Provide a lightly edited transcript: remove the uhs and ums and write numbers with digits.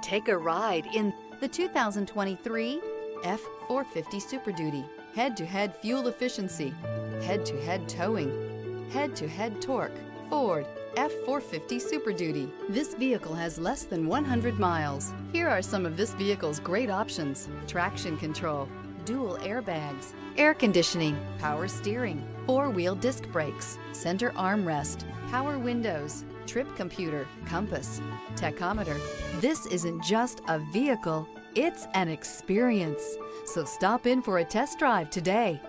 Take a ride in the 2023 F-450 Super Duty. Head-to-head fuel efficiency, head-to-head towing, head-to-head torque. Ford F-450 Super Duty. This vehicle has less than 100 miles. Here are some of this vehicle's great options: traction control, dual airbags, air conditioning, power steering, four-wheel disc brakes, center armrest, power windows, trip computer, compass, tachometer. This isn't just a vehicle, it's an experience. So stop in for a test drive today.